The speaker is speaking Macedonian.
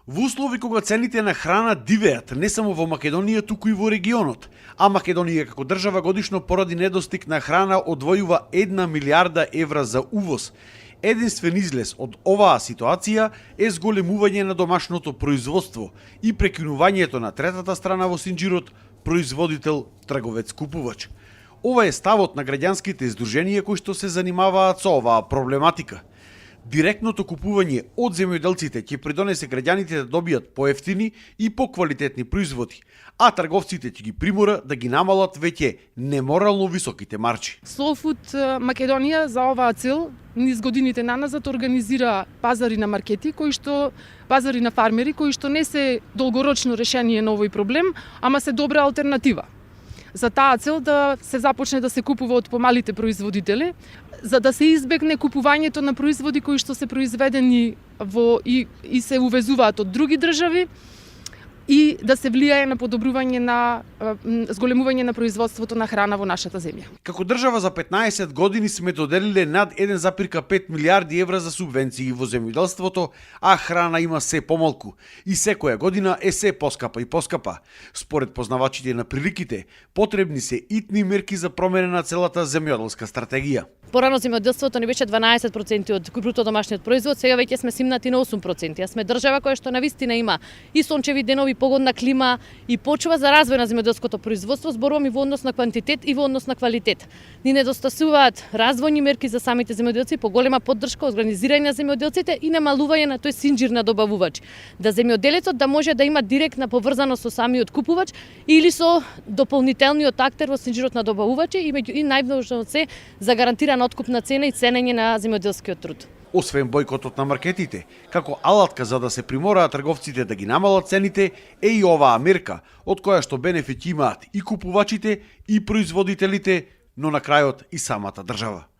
Во услови кога цените на храна дивеат не само во Македонија, туку и во регионот, а Македонија како држава годишно поради недостиг на храна одвојува 1 милиарда евра за увоз. Единствен излез од оваа ситуација е зголемување на домашното производство и прекинувањето на третата страна во синџирот, производител, трговец, купувач. Ова е ставот на граѓанските издруженија кои што се занимаваат со оваа проблематика. Директното купување од земјоделците ќе придонесе граѓаните да добијат поевтини и поквалитетни производи, а трговците ќе ги примора да ги намалат веќе неморално високите маржи. Slow Food Македонија за оваа цел низ годините наназад организира пазари на маркети, пазари на фармери кои што не се долгорочно решение на овој проблем, ама се добра алтернатива. За таа цел да се започне да се купува од помалите производители, за да се избегне купувањето на производи кои што се произведени и се увезуваат од други држави и да се влијае на подобрување на зголемување на производството на храна во нашата земја. Како држава за 15 години сме доделиле над 1,5 милиарди евра за субвенции во земјоделството, а храна има се помалку и секоја година е се поскапа и поскапа. Според познавачите на приликите, потребни се итни мерки за промена на целата земјоделска стратегија. Порано земјоделството не беше 12% од бруто домашниот производ, сега веќе сме симнати на 8%. Ја сме држава која што навистина има и сончеви денови, погодна клима и почва за развој на земјоделското производство, зборувам и во однос на квантитет и во однос на квалитет. Ни недостасуваат развојни мерки за самите земјоделци, поголема поддршка, организирање на земјоделците и намалување на тој синџир на добавувач. Да земјоделецот да може да има директна поврзаност со самиот купувач или со дополнителниот актер во синџирот на добавувачи и најважно се за гарантирана откупна цена и ценење на земјоделскиот труд. Освен бојкотот на маркетите, како алатка за да се примораат трговците да ги намалат цените, е и оваа мерка, од која што бенефит имаат и купувачите, и производителите, но на крајот и самата држава.